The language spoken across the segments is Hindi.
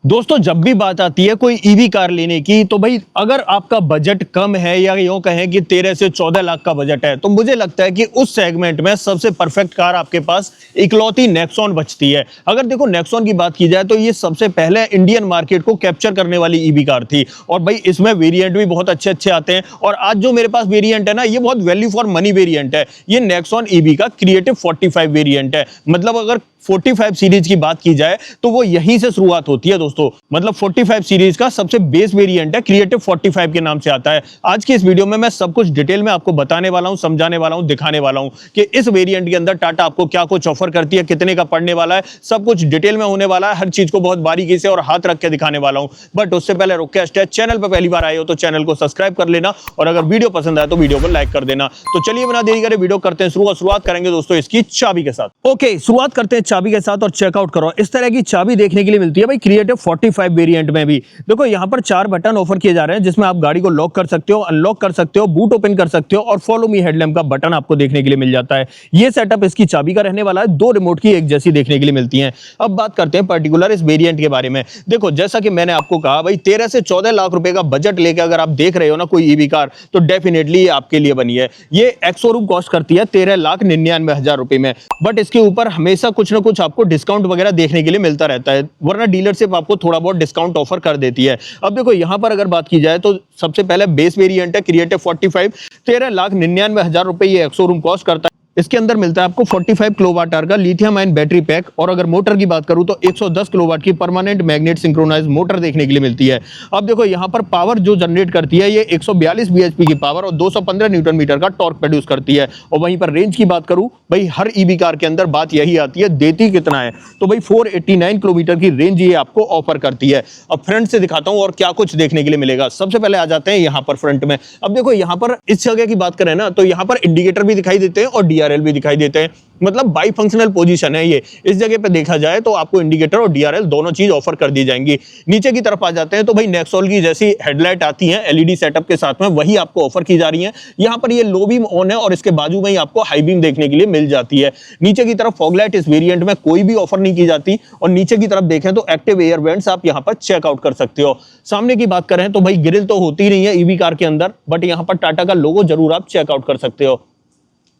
दोस्तों जब भी बात आती है कोई ईवी कार लेने की तो भाई अगर आपका बजट कम है या यूं कहें कि 13 से 14 लाख का बजट है तो मुझे लगता है कि उस सेगमेंट में सबसे परफेक्ट कार आपके पास इकलौती नेक्सॉन बचती है। अगर देखो नेक्सॉन की बात की जाए तो ये सबसे पहले इंडियन मार्केट को कैप्चर करने वाली ईवी कार थी और भाई इसमें वेरिएंट भी बहुत अच्छे अच्छे आते हैं और आज जो मेरे पास वेरिएंट है ना ये बहुत वैल्यू फॉर मनी वेरिएंट है। ये नेक्सॉन ईवी का क्रिएटिव 45 वेरिएंट है। मतलब अगर 45 सीरीज की बात की जाए तो वो यहीं से शुरुआत होती है दोस्तों। मतलब 45 सीरीज का सबसे बेस वेरिएंट है क्रिएटिव 45 के नाम से आता है। आज की इस वीडियो में मैं सब कुछ डिटेल में आपको बताने वाला हूं, समझाने वाला हूं, दिखाने वाला हूं कि इस वेरिएंट के अंदर टाटा आपको क्या कुछ ऑफर करती है, कितने का पड़ने वाला है, सब कुछ डिटेल में होने वाला है। हर चीज को बहुत बारीकी से और हाथ रख के दिखाने वाला हूं। बट उससे पहले रिक्वेस्ट है, चैनल पर पहली बार आए हो तो चैनल को सब्सक्राइब कर लेना और अगर वीडियो पसंद आए तो वीडियो को लाइक कर देना। तो चलिए बिना देरी करे वीडियो करते हैं शुरुआत करेंगे दोस्तों इसकी चाबी के साथ। ओके, शुरुआत करते हैं चाबी के साथ और चेकआउट करो। इस तरह की चाबी देखने के लिए मिलती है भाई क्रिएटिव 45 वेरिएंट में भी। देखो यहाँ पर 4 बटन ऑफर किए जा रहे हैं जिसमें आप गाड़ी को लॉक कर सकते हो, अनलॉक कर सकते हो, बूट ओपन कर सकते हो और फॉलो मी हेडलैम्प का बटन आपको देखने के लिए मिल जाता है। ये सेटअप इसकी चाबी का रहने वाला है। 2 रिमोट की एक जैसी देखने के लिए मिलती है। अब बात करते हैं पर्टिकुलर इस वेरिएंट के बारे में। देखो जैसा कि मैंने आपको कहा भाई 13 से 14 लाख रुपए का बजट लेकर अगर आप देख रहे हो ना कोई ईवी कार तो डेफिनेटली आपके लिए बनी है। ये एक्स शोरूम कॉस्ट करती है 13,99,000 रुपए में। बट इसके ऊपर हमेशा कुछ ना कुछ आपको डिस्काउंट वगैरह देखने के लिए मिलता रहता है, वरना डीलरशिप आपको थोड़ा बहुत डिस्काउंट ऑफर कर देती है। अब देखो यहां पर अगर बात की जाए तो सबसे पहले बेस वेरिएंट है क्रिएटिव 45, 13,99,000 रुपए ये एक्स शोरूम कॉस्ट करता है। इसके अंदर मिलता है आपको 45 किलोवाट आवर का लिथियम आयन बैटरी पैक और अगर मोटर की बात करूं तो 110 किलोवाट की परमानेंट मैग्नेट सिंक्रोनाइज मोटर देखने के लिए मिलती है। अब देखो यहां पर पावर जो जनरेट करती है ये 142 बीएचपी की पावर और 215 न्यूटन मीटर का टॉर्क प्रोड्यूस करती है। और वहीं पर रेंज की बात करूं भाई हर ईवी कार के अंदर बात यही आती है देती कितना है, तो भाई 489 किलोमीटर की रेंज ये आपको ऑफर करती है। अब फ्रंट से दिखाता हूं और क्या कुछ देखने के लिए मिलेगा। सबसे पहले आ जाते हैं यहां पर फ्रंट में। अब देखो यहां पर इस जगह की बात करें ना तो यहां पर इंडिकेटर भी दिखाई देते हैं और डीआरएल भी दिखाई देते हैं। मतलब बाई फंक्शनल पोजीशन है ये। इस जगह पे देखा जाए तो आपको इंडिकेटर और डीआरएल दोनों चीज ऑफर कर दी जाएंगी। नीचे की तरफ आ जाते हैं तो भाई नेक्सॉन की जैसी हेडलाइट आती है एलईडी सेटअप के साथ में वही आपको ऑफर की जा रही है। यहां पर ये लो बीम ऑन है और इसके बाजू में ही आपको हाई बीम देखने के लिए मिल जाती है। नीचे की तरफ फॉग लाइट इस वेरिएंट में कोई भी ऑफर नहीं की जाती और नीचे की तरफ देखें तो एक्टिव एयर वेंट्स आप यहां पर चेकआउट कर सकते हो। सामने की बात करें तो भाई ग्रिल तो होती नहीं है ईवी कार के अंदर, बट यहां पर टाटा का लोगो जरूर आप चेकआउट कर सकते हो।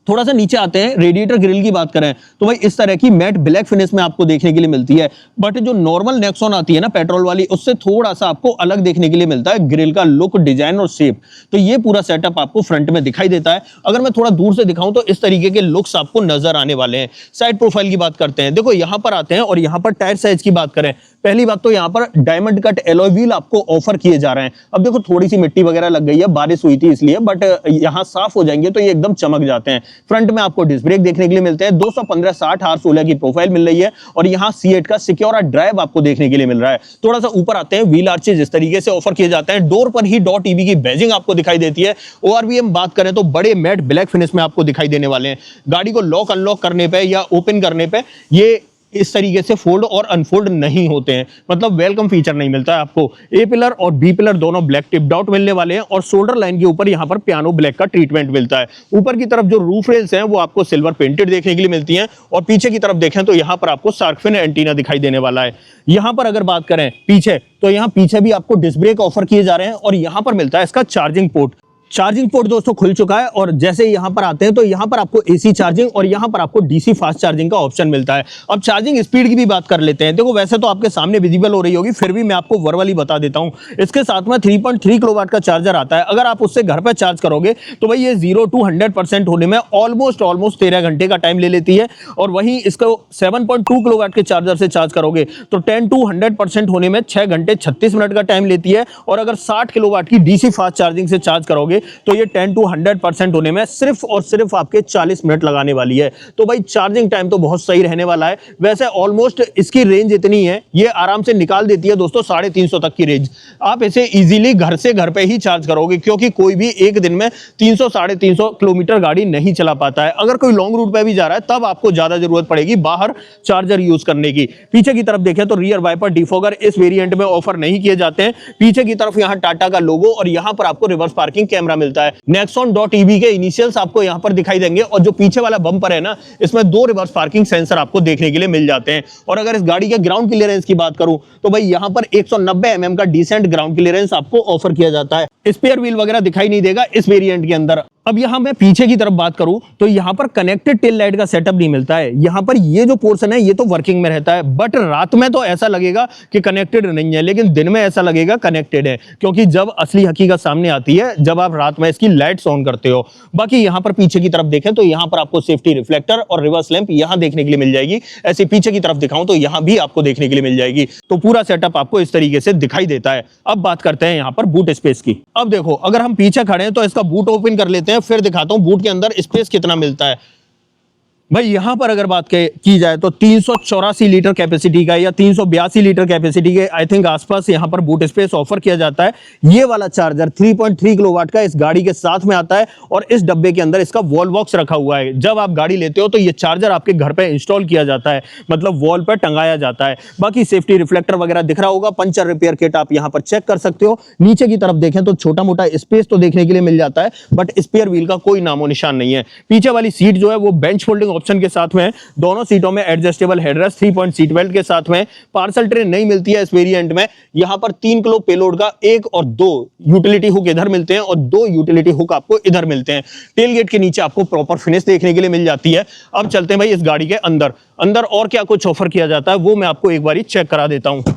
थोड़ा सा नीचे आते हैं, रेडिएटर ग्रिल की बात करें तो भाई इस तरह की मैट ब्लैक फिनिश में आपको देखने के लिए मिलती है। बट जो नॉर्मल नेक्सॉन आती है ना पेट्रोल वाली उससे थोड़ा सा आपको अलग देखने के लिए मिलता है ग्रिल का लुक, डिजाइन और शेप। तो ये पूरा सेटअप आपको फ्रंट में दिखाई देता है। अगर मैं थोड़ा दूर से दिखाऊं तो इस तरीके के लुक्स आपको नजर आने वाले हैं। साइड प्रोफाइल की बात करते हैं। देखो यहां पर आते हैं और यहां पर टायर साइज की बात करें। पहली बात तो यहां पर डायमंड कट एलॉय व्हील आपको ऑफर किए जा रहे हैं। अब देखो थोड़ी सी मिट्टी वगैरह लग गई है, बारिश हुई थी इसलिए, बट यहां साफ हो जाएंगे तो ये एकदम चमक जाते हैं। फ्रंट में आपको डिस्क ब्रेक देखने के लिए मिलते हैं। 215/60 R16 की प्रोफाइल मिल रही है और यहां C8 का सिक्योर ड्राइव आपको देखने के लिए मिल रहा है। थोड़ा सा ऊपर आते हैं, व्हील आर्चेज इस तरीके से ऑफर किए जाते हैं। डोर पर ही डॉट ईवी की बैजिंग आपको दिखाई देती है। ORVM बात करें तो बड़े मैट ब्लैक फिनिश में आपको दिखाई देने वाले हैं। गाड़ी को लॉक अनलॉक करने पे या ओपन करने पे ये इस तरीके से फोल्ड और अनफोल्ड नहीं होते हैं। मतलब वेलकम फीचर नहीं मिलता है आपको। ए पिलर और बी पिलर दोनों ब्लैक टिप्ड आउट मिलने वाले हैं और शोल्डर लाइन के ऊपर यहां पर पियानो ब्लैक का ट्रीटमेंट मिलता है। ऊपर की तरफ जो रूफ रेल्स हैं वो आपको सिल्वर पेंटेड देखने के लिए मिलती हैं और पीछे की तरफ देखें तो यहां पर आपको शार्क फिन एंटीना दिखाई देने वाला है। यहां पर अगर बात करें पीछे तो यहां पीछे भी आपको डिस्क ब्रेक ऑफर किए जा रहे हैं और यहां पर मिलता है इसका चार्जिंग पोर्ट। चार्जिंग पोर्ट दोस्तों खुल चुका है और जैसे यहां पर आते हैं तो यहां पर आपको एसी चार्जिंग और यहां पर आपको डीसी फास्ट चार्जिंग का ऑप्शन मिलता है। अब चार्जिंग स्पीड की भी बात कर लेते हैं। देखो वैसे तो आपके सामने विजिबल हो रही होगी, फिर भी मैं आपको वर्बली बता देता हूं। इसके साथ में 3.3 किलोवाट का चार्जर आता है। अगर आप उससे घर पर चार्ज करोगे तो भाई ये 0 to 100% होने में ऑलमोस्ट 13 घंटे का टाइम ले लेती है और वहीं इसको 7.2 किलोवाट के चार्जर से चार्ज करोगे तो 10 to 100% होने में 6 घंटे 36 मिनट का टाइम लेती है। और अगर 60 किलोवाट की डीसी फास्ट चार्जिंग से चार्ज करोगे तो ये 10 to 100% होने में सिर्फ और सिर्फ आपके 40 मिनट लगाने वाली है। तो भाई चार्जिंग टाइम तो बहुत सही रहने वाला है। वैसे ऑलमोस्ट इसकी रेंज इतनी है, ये आराम से निकाल देती है दोस्तों 350 तक की रेंज। आप इसे इजीली घर पे ही चार्ज करोगे क्योंकि कोई भी एक दिन में 300-350 किलोमीटर गाड़ी नहीं चला पाता है। अगर कोई लॉन्ग रूट पे भी जा रहा है तब आपको ज्यादा जरूरत पड़ेगी बाहर चार्जर यूज करने की। पीछे की तरफ देखें तो रियर वाइपर डिफॉगर इस वेरिएंट में ऑफर नहीं किए जाते हैं। पीछे की तरफ यहां टाटा का लोगो और यहां पर आपको रिवर्स पार्किंग कैमरा कैमरा मिलता है। नेक्सॉन .ev के इनिशियल्स आपको यहाँ पर दिखाई देंगे और जो पीछे वाला बम्पर है ना, इसमें 2 रिवर्स पार्किंग सेंसर आपको देखने के लिए मिल जाते हैं। और अगर इस गाड़ी के ग्राउंड क्लियरेंस की बात करूं तो भाई यहाँ पर 190 mm का डिसेंट ग्राउंड क्लियरेंस आपको ऑफर किया जाता है। स्पेयर व्हील वगैरह दिखाई नहीं देगा इस वेरिएंट के अंदर। अब यहाँ मैं पीछे की तरफ बात करूं तो यहाँ पर कनेक्टेड टेल लाइट का सेटअप नहीं मिलता है। यहाँ पर ये जो पोर्शन है ये तो वर्किंग में रहता है, बट रात में तो ऐसा लगेगा कि कनेक्टेड नहीं है, लेकिन दिन में ऐसा लगेगा कनेक्टेड है, क्योंकि जब असली हकीकत सामने आती है जब आप रात में इसकी लाइट्स ऑन करते हो। बाकी यहाँ पर पीछे की तरफ देखें तो यहाँ पर आपको सेफ्टी रिफ्लेक्टर और रिवर्स लैंप यहाँ देखने के लिए मिल जाएगी। ऐसे पीछे की तरफ दिखाऊं तो यहाँ भी आपको देखने के लिए मिल जाएगी। तो पूरा सेटअप आपको इस तरीके से दिखाई देता है। अब बात करते हैं यहाँ पर बूट स्पेस की। अब देखो, अगर हम पीछे खड़े हैं तो इसका बूट ओपन कर लेते हैं, फिर दिखाता हूं बूट के अंदर स्पेस कितना मिलता है। भाई यहां पर अगर बात की जाए तो 384 लीटर कैपेसिटी का या 382 लीटर कैपेसिटी के आई थिंक आसपास यहां पर बूट स्पेस ऑफर किया जाता है। ये वाला चार्जर 3.3 किलोवाट का इस गाड़ी के साथ में आता है और इस डब्बे के अंदर इसका वॉल बॉक्स रखा हुआ है। जब आप गाड़ी लेते हो तो ये चार्जर आपके घर पे इंस्टॉल किया जाता है, मतलब वॉल पर टंगाया जाता है। बाकी सेफ्टी रिफ्लेक्टर वगैरह दिख रहा होगा। पंचर रिपेयर किट आप यहां पर चेक कर सकते हो। नीचे की तरफ देखें तो छोटा मोटा स्पेस तो देखने के लिए मिल जाता है, बट स्पेयर व्हील का कोई नामो निशान नहीं है। पीछे वाली सीट जो है वो बेंच फोल्डिंग ऑप्शन के साथ में, दोनों सीटों में adjustable headrest 3 point seat belt के साथ में। पार्सल ट्रे नहीं मिलती है इस वेरिएंट में। यहां पर 3 किलो पेलोड का 1 और 2 यूटिलिटी हुक इधर मिलते हैं और 2 यूटिलिटी हुक आपको इधर मिलते हैं। टेल गेट के नीचे आपको प्रॉपर फिनिश देखने के लिए मिल जाती है। अब चलते हैं भाई इस गाड़ी के अंदर और क्या कुछ ऑफर किया जाता है वो मैं आपको एक बार चेक करा देता हूं।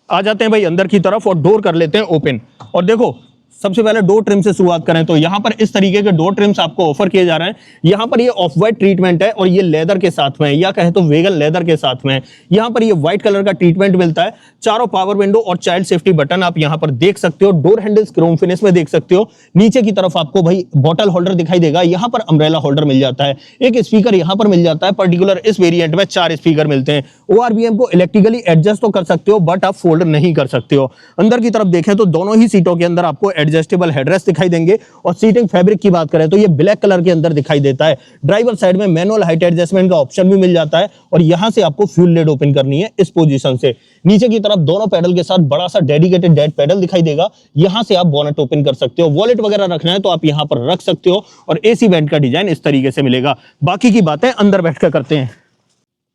आ जाते हैं भाई अंदर की तरफ और डोर कर लेते हैं ओपन। और देखो, सबसे पहले डोर ट्रिम से शुरुआत करें तो यहां पर इस तरीके के डोर ट्रिम्स आपको ऑफर किए जा रहे हैं। यहां पर ये ऑफ व्हाइट ट्रीटमेंट है और ये लेदर के साथ में है, या कहें तो वेगन लेदर के साथ में है। यहां पर ये व्हाइट कलर का ट्रीटमेंट मिलता है। चारों पावर विंडो और चाइल्ड सेफ्टी बटन आप यहां पर देख सकते हो। डोर हैंडल्स क्रोम फिनिश में देख सकते हो। नीचे की तरफ आपको भाई बॉटल होल्डर दिखाई देगा। यहां पर अम्ब्रेला होल्डर मिल जाता है। एक स्पीकर यहां पर मिल जाता है। पर्टिकुलर इस वेरिएंट में 4 स्पीकर मिलते हैं। ORVM को इलेक्ट्रिकली एडजस्ट तो कर सकते हो, बट आप फोल्ड नहीं कर सकते हो। अंदर की तरफ देखें तो दोनों ही सीटों के अंदर आपको एडजस्टेबल हेडरेस्ट दिखाई देंगे। और सीटिंग फैब्रिक की बात करें तो ये ब्लैक कलर के अंदर दिखाई देता है। ड्राइवर साइड में मैनुअल हाइट एडजस्टमेंट का ऑप्शन भी मिल जाता है और यहां से आपको फ्यूल लिड ओपन करनी है इस पोजीशन से। नीचे की तरफ दोनों पैडल के साथ बड़ा सा डेडिकेटेड डेड पैडल दिखाई देगा। यहां से आप बोनेट ओपन कर सकते हो। वॉलेट वगैरह रखना है तो आप यहां पर रख सकते हो। और एसी वेंट का डिजाइन इस तरीके से मिलेगा। बाकी की बातें अंदर बैठकर करते हैं।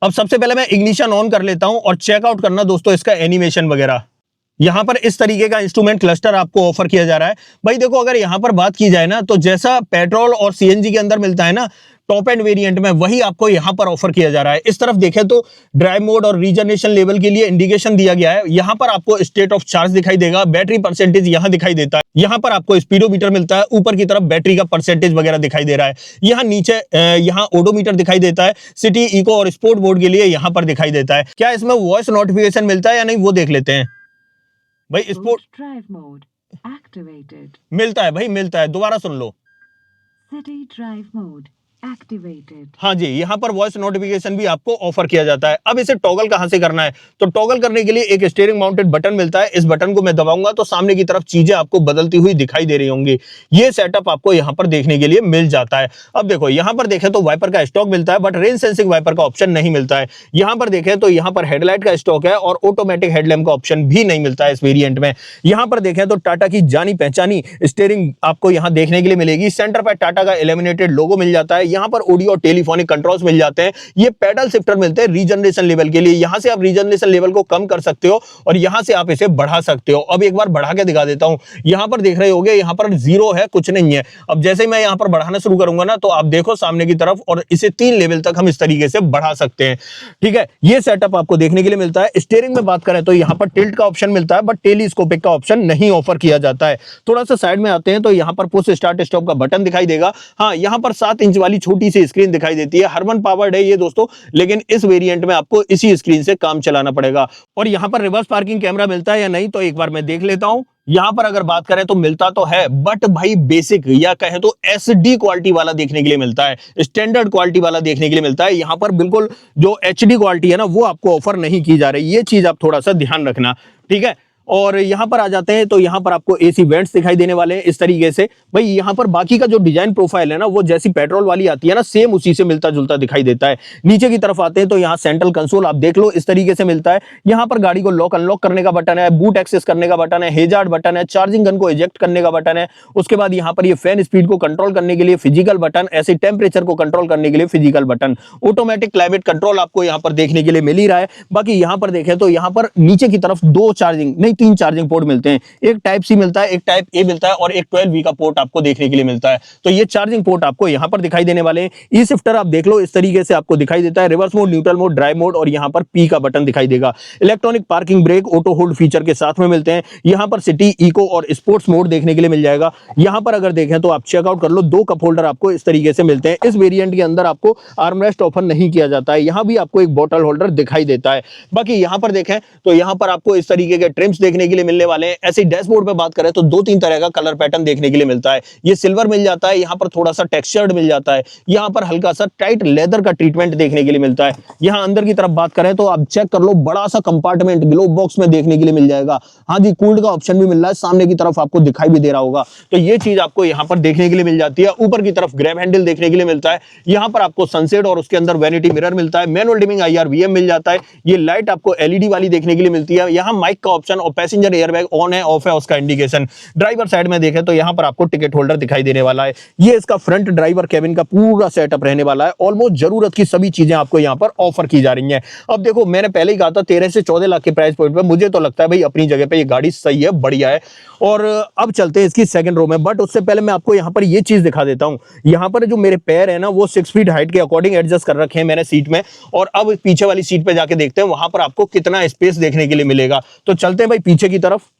अब सबसे पहले मैं इग्निशन ऑन कर लेता हूं और चेकआउट करना दोस्तों इसका एनिमेशन वगैरह। यहां पर इस तरीके का इंस्ट्रूमेंट क्लस्टर आपको ऑफर किया जा रहा है। भाई देखो, अगर यहां पर बात की जाए ना तो जैसा पेट्रोल और सीएनजी के अंदर मिलता है ना टॉप एंड वेरिएंट में, वही आपको यहां पर ऑफर किया जा रहा है। इस तरफ देखें तो ड्राइव मोड और रीजनरेशन लेवल के लिए इंडिकेशन दिया गया है। यहां पर आपको स्टेट ऑफ चार्ज दिखाई देगा। बैटरी परसेंटेज यहां दिखाई देता है। यहां पर आपको स्पीडोमीटर मिलता है। ऊपर की तरफ बैटरी का परसेंटेज वगैरह दिखाई दे रहा है। यहां नीचे यहां ओडोमीटर दिखाई देता है। सिटी, इको और स्पोर्ट मोड के लिए यहां पर दिखाई देता है। क्या इसमें वॉइस नोटिफिकेशन मिलता है या नहीं वो देख लेते हैं। भाई स्पोर्ट ड्राइव मोड एक्टिवेटेड मिलता है, भाई मिलता है। दोबारा सुन लो। City drive mode activated. हाँ जी, यहाँ पर वॉइस नोटिफिकेशन भी आपको ऑफर किया जाता है। अब इसे टॉगल कहाँ से करना है तो टॉगल करने के लिए एक स्टीयरिंग माउंटेड बटन मिलता है। इस बटन को मैं दबाऊंगा तो सामने की तरफ चीजें आपको बदलती हुई दिखाई दे रही होंगी। ये सेटअप आपको यहाँ पर देखने के लिए मिल जाता है। अब देखो, यहाँ पर देखें तो वाइपर का स्टॉक मिलता है, बट रेन सेंसिंग वाइपर का ऑप्शन नहीं मिलता है। यहाँ पर देखें तो यहाँ पर हेडलाइट का स्टॉक है और ऑटोमेटिक हेडलैम्प का ऑप्शन भी नहीं मिलता है इस वेरिएंट में। यहाँ पर देखें तो टाटा की जानी पहचानी स्टीयरिंग आपको यहाँ देखने के लिए मिलेगी। सेंटर पर टाटा का एलिमिनेटेड लोगो मिल जाता है। यहाँ पर ऑडियो टेलीफोनिक कंट्रोल्स मिल जाते हैं। ये पेडल शिफ्टर मिलते हैं रीजनरेशन लेवल के लिए। यहां से आप रीजनरेशन लेवल को कम कर सकते हो और यहां से आप इसे बढ़ा सकते हो। अब एक बार बढ़ा के दिखा देता हूं। यहां पर देख रहे होगे, यहां पर 0 है, कुछ नहीं है। अब जैसे ही मैं यहां पर बढ़ाना शुरू करूंगा ना तो आप देखो सामने की तरफ, और इसे 3 लेवल तक हम इस तरीके से बढ़ा सकते हैं। ठीक है, ये सेटअप आपको देखने के लिए मिलता है। स्टीयरिंग में बात करें तो यहां पर टिल्ट का ऑप्शन मिलता है, बट टेलीस्कोपिक का ऑप्शन नहीं ऑफर किया जाता है। थोड़ा सा साइड में आते हैं तो यहां पर पुश स्टार्ट स्टॉप का बटन दिखाई देगा। हाँ, यहां पर 7 इंच वाली छोटी सी स्क्रीन दिखाई देती है। हर्मन पावर्ड है ये दोस्तों, लेकिन इस वेरिएंट में आपको इसी स्क्रीन से काम चलाना पड़ेगा। और यहां पर रिवर्स पार्किंग कैमरा मिलता है या नहीं तो एक बार मैं देख लेता हूं। यहां पर अगर बात करें तो मिलता तो है, बट भाई बेसिक या कहें तो SD क्वालिटी वाला देखने के लिए मिलता है, स्टैंडर्ड क्वालिटी वाला देखने के लिए मिलता है। यहां पर बिल्कुल जो HD क्वालिटी है ना वो आपको ऑफर नहीं की जा रही। ये चीज आप थोड़ा सा ध्यान रखना, ठीक है। और यहाँ पर आ जाते हैं तो यहाँ पर आपको एसी वेंट्स दिखाई देने वाले हैं इस तरीके से। भाई यहाँ पर बाकी का जो डिजाइन प्रोफाइल है ना, वो जैसी पेट्रोल वाली आती है ना, सेम उसी से मिलता जुलता दिखाई देता है। नीचे की तरफ आते हैं तो यहाँ सेंट्रल कंसोल आप देख लो इस तरीके से मिलता है। यहाँ पर गाड़ी को लॉक अनलॉक करने का बटन है, बूट एक्सेस करने का बटन है, हेजार्ड बटन है, चार्जिंग गन को इजेक्ट करने का बटन है। उसके बाद यहाँ पर ये फैन स्पीड को कंट्रोल करने के लिए फिजिकल बटन, ऐसे टेम्परेचर को कंट्रोल करने के लिए physical button, automatic climate control आपको यहाँ पर देखने के लिए मिल ही रहा है। बाकी यहाँ पर देखें तो यहाँ पर नीचे की तरफ 3 चार्जिंग पोर्ट मिलते हैं। एक टाइप सी मिलता है, एक टाइप ए मिलता है और एक 12V का पोर्ट आपको देखने के लिए मिलता है। तो ये चार्जिंग पोर्ट आपको यहाँ पर दिखाई देने वाले हैं। ई शिफ्टर आप देख लो इस तरीके से आपको दिखाई देता है, reverse mode, neutral mode, drive mode और यहाँ पर पी का बटन दिखाई देगा। Electronic parking brake, auto hold feature के साथ में मिलते हैं। यहाँ पर सिटी, इको और स्पोर्ट्स मोड देखने के लिए मिल जाएगा। यहाँ पर अगर देखें तो आप चेकआउट कर लो, 2 कप होल्डर आपको इस तरीके से मिलते हैं। इस वेरिएंट के अंदर आपको आर्मरेस्ट ऑफर नहीं किया जाता है। यहाँ भी आपको एक बॉटल होल्डर दिखाई देता है। बाकी यहाँ पर देखें तो यहाँ पर आपको इस तरीके के ट्रिम्स देखने के लिए मिलने वाले हैं। ऐसे डैशबोर्ड पे बात करें तो 2-3 तरह का कलर पैटर्न देखने के लिए मिलता है। ये सिल्वर मिल जाता है, यहाँ पर थोड़ा सा टेक्सचर्ड मिल जाता है, यहाँ पर हल्का सा टाइट लेदर का ट्रीटमेंट देखने के लिए मिलता है। यहाँ अंदर की तरफ बात करें तो आप चेक कर लो, बड़ा सा कंपार्टमेंट ग्लोब बॉक्स में देखने के लिए मिल जाएगा। हाँ जी, कूल्ड का ऑप्शन भी मिल रहा है, सामने की तरफ आपको दिखाई भी दे रहा होगा। तो ये चीज आपको यहाँ पर देखने के लिए मिल जाती है। ऊपर की तरफ ग्रैब हैंडल देखने के लिए मिलता है। यहाँ पर आपको सनसेट और उसके अंदर वैनिटी मिरर मिलता है। मैनुअल डिमिंग IR VM मिल जाता है। ये लाइट आपको LED वाली देखने के लिए मिलती है। यहाँ माइक का ऑप्शन और पैसेंजर एयरबैग ऑन है ऑफ है उसका इंडिकेशन। ड्राइवर साइड में देखें तो यहाँ पर आपको टिकट होल्डर दिखाई देने वाला है। ये इसका फ्रंट ड्राइवर केबिन का पूरा सेटअप रहने वाला है। ऑलमोस्ट जरूरत की सभी चीजें आपको यहाँ पर ऑफर की जा रही हैं। अब देखो, मैंने पहले ही कहा था 13 से 14 लाख के प्राइस पॉइंट पे मुझे तो लगता है भाई अपनी जगह पे ये गाड़ी सही है, बढ़िया है। और अब चलते हैं इसकी सेकंड रो में, बट उससे पहले मैं आपको यहाँ पर ये चीज दिखा देता हूँ। यहाँ पर जो मेरे पैर है ना, वो 6 फीट हाइट के अकॉर्डिंग एडजस्ट कर रखे हैं मैंने सीट में। और अब पीछे वाली सीट पे जाके देखते हैं वहां पर आपको कितना स्पेस देखने के लिए मिलेगा। तो चलते हैं भाई पीछे की तरफ।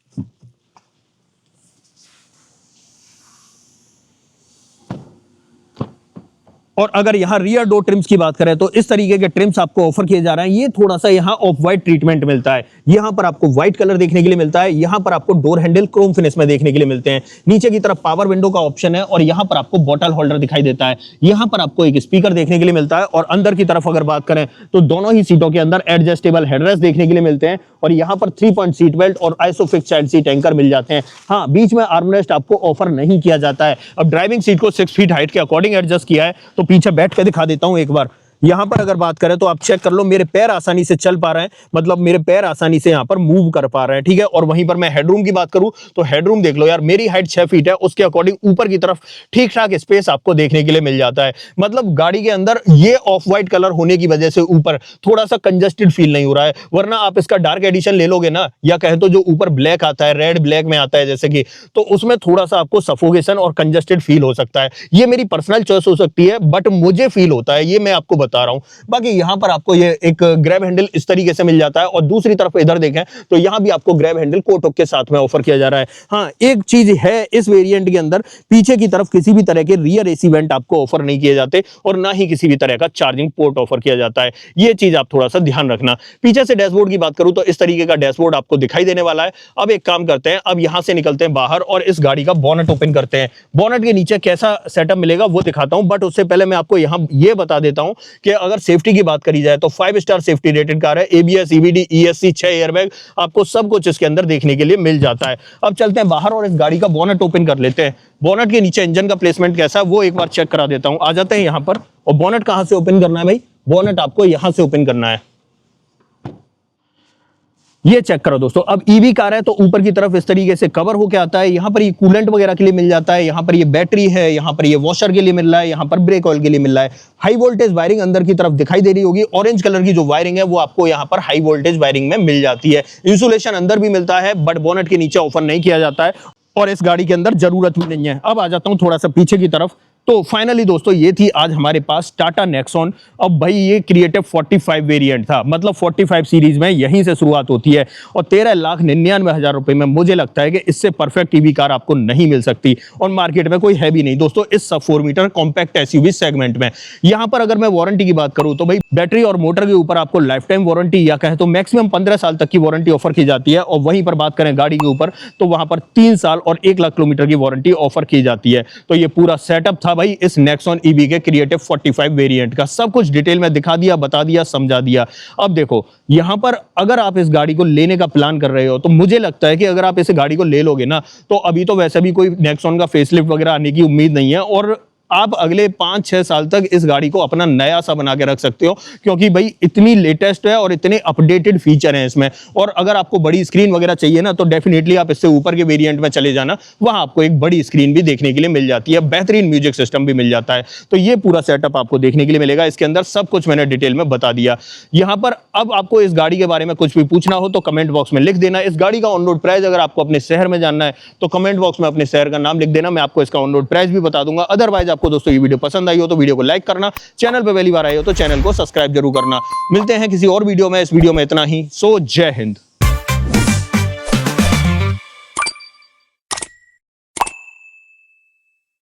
और अगर यहाँ रियर डोर ट्रिम्स की बात करें तो इस तरीके के ट्रिम्स आपको ऑफर किए जा रहे हैं। ये थोड़ा सा यहाँ ऑफ व्हाइट ट्रीटमेंट मिलता है। यहाँ पर आपको व्हाइट कलर देखने के लिए मिलता है। यहाँ पर आपको डोर हैंडल क्रोम फिनिश में देखने के लिए मिलते हैं। नीचे की तरफ पावर विंडो का ऑप्शन है और यहाँ पर आपको बॉटल होल्डर दिखाई देता है। यहाँ पर आपको एक स्पीकर देखने के लिए मिलता है। और अंदर की तरफ अगर बात करें तो दोनों ही सीटों के अंदर एडजस्टेबल हेडरेस्ट देखने के लिए मिलते हैं। और यहाँ पर 3 पॉइंट सीट बेल्ट और आइसोफिक्स चाइल्ड सीट एंकर मिल जाते हैं। हाँ, बीच में आर्मरेस्ट आपको ऑफर नहीं किया जाता है। अब ड्राइविंग सीट को 6 फीट हाइट के अकॉर्डिंग एडजस्ट किया है। तो पीछे बैठ के दिखा देता हूं एक बार। यहां पर अगर बात करें तो आप चेक कर लो, मेरे पैर आसानी से चल पा रहे हैं, मतलब मेरे पैर आसानी से यहां पर मूव कर पा रहे हैं, ठीक है। और वहीं पर मैं हेडरूम की बात करूं तो हेडरूम देख लो यार, मेरी हाइट 6 फीट है, उसके अकॉर्डिंग ऊपर की तरफ ठीक ठाक स्पेस आपको देखने के लिए मिल जाता है। मतलब गाड़ी के अंदर ये ऑफ व्हाइट कलर होने की वजह से ऊपर थोड़ा सा कंजस्टेड फील नहीं हो रहा है। वरना आप इसका डार्क एडिशन ले लोगे ना, या कहे तो जो ऊपर ब्लैक आता है, रेड ब्लैक में आता है जैसे कि, तो उसमें थोड़ा सा आपको सफोकेशन और कंजस्टेड फील हो सकता है। ये मेरी पर्सनल चॉइस हो सकती है, बट मुझे फील होता है, ये मैं आपको बता रहा हूं। बाकी यहां पर आपको ये एक ग्रैब हैंडल इस तरीके से मिल जाता है। और दूसरी तरफ इधर देखें तो यहां भी आपको ग्रैब हैंडल कोटक के साथ में ऑफर किया जा रहा है। हाँ, एक चीज है इस वेरिएंट के अंदर, पीछे की तरफ किसी भी तरह के रियर एसी वेंट आपको ऑफर नहीं किए जाते और ना ही किसी भी तरह का चार्जिंग पोर्ट ऑफर किया जाता है। ये चीज आप थोड़ा सा ध्यान रखना। पीछे से डैशबोर्ड की बात करूं तो इस तरीके का डैशबोर्ड आपको दिखाई देने वाला है। अब एक काम करते हैं, अब यहां से निकलते हैं बाहर और इस गाड़ी का बोनट ओपन करते हैं। बोनट के नीचे कैसा सेटअप मिलेगा वो दिखाता हूं, बट उससे पहले मैं आपको यहां ये बता देता हूं कि अगर सेफ्टी की बात करी जाए तो 5 स्टार सेफ्टी रेटेड कार है। ABS, EBD, ESC, 6 एयरबैग, आपको सब कुछ इसके अंदर देखने के लिए मिल जाता है। अब चलते हैं बाहर और इस गाड़ी का बोनट ओपन कर लेते हैं। बोनट के नीचे इंजन का प्लेसमेंट कैसा है वो एक बार चेक करा देता हूं। आ जाते हैं यहां पर। और बोनट कहां से ओपन करना है भाई? बोनट आपको यहां से ओपन करना है। ये चेक करो दोस्तों, अब ईवी कार है तो ऊपर की तरफ इस तरीके से कवर होके आता है। यहाँ पर ये कूलेंट वगैरह के लिए मिल जाता है, यहाँ पर ये बैटरी है, यहाँ पर ये वॉशर के लिए मिल रहा है, यहाँ पर ब्रेक ऑयल के लिए मिल रहा है। हाई वोल्टेज वायरिंग अंदर की तरफ दिखाई दे रही होगी। ऑरेंज कलर की जो वायरिंग है वो आपको यहाँ पर हाई वोल्टेज वायरिंग में मिल जाती है। इंसुलेशन अंदर भी मिलता है, बट बोनट के नीचे ऑफर नहीं किया जाता है और इस गाड़ी के अंदर जरूरत भी नहीं है। अब आ जाता हूँ थोड़ा सा पीछे की तरफ। तो फाइनली दोस्तों ये थी आज हमारे पास टाटा नेक्सॉन। अब भाई ये क्रिएटिव 45 वेरिएंट था, मतलब 45 सीरीज में यहीं से शुरुआत होती है और 13,99,000 रुपए में मुझे लगता है कि इससे परफेक्ट ईवी कार आपको नहीं मिल सकती और मार्केट में कोई है भी नहीं दोस्तों इस सब 4 मीटर कॉम्पैक्ट एसयूवी सेगमेंट में। यहां पर अगर मैं वारंटी की बात करूं तो भाई बैटरी और मोटर के ऊपर आपको लाइफ टाइम वारंटी या कहे तो मैक्सिमम 15 साल तक की वारंटी ऑफर की जाती है। और वहीं पर बात करें गाड़ी के ऊपर तो वहां पर 3 साल और 1 लाख किलोमीटर की वारंटी ऑफर की जाती है। तो ये पूरा सेटअप था था भाई इस नेक्सॉन ईवी के क्रिएटिव 45 वेरिएंट का। सब कुछ डिटेल में दिखा दिया, बता दिया, समझा दिया। अब देखो यहां पर अगर आप इस गाड़ी को लेने का प्लान कर रहे हो तो मुझे लगता है कि अगर आप इस गाड़ी को ले लोगे ना, तो अभी तो वैसे भी कोई नेक्सॉन का फेसलिफ्ट वगैरह आने की उम्मीद नहीं है, और आप अगले 5-6 साल तक इस गाड़ी को अपना नया सा बना के रख सकते हो, क्योंकि भाई इतनी लेटेस्ट है और इतने अपडेटेड फीचर हैं इसमें। और अगर आपको बड़ी स्क्रीन वगैरह चाहिए ना, तो डेफिनेटली आप इससे ऊपर के वेरिएंट में चले जाना, वहां आपको एक बड़ी स्क्रीन भी देखने के लिए मिल जाती है, बेहतरीन म्यूजिक सिस्टम भी मिल जाता है। तो ये पूरा सेटअप आपको देखने के लिए मिलेगा। इसके अंदर सब कुछ मैंने डिटेल में बता दिया। यहां पर अब आपको इस गाड़ी के बारे में कुछ भी पूछना हो तो कमेंट बॉक्स में लिख देना। इस गाड़ी का ऑन रोड प्राइस अगर आपको अपने शहर में जानना है तो कमेंट बॉक्स में अपने शहर का नाम लिख देना, मैं आपको इसका ऑन रोड प्राइस भी बता दूंगा। अदरवाइज आपको दोस्तों ये वीडियो पसंद आई हो तो वीडियो को लाइक करना, चैनल पे पहली बार आए हो तो चैनल को सब्सक्राइब जरूर करना। मिलते हैं किसी और वीडियो में। इस वीडियो में इतना ही। सो जय हिंद।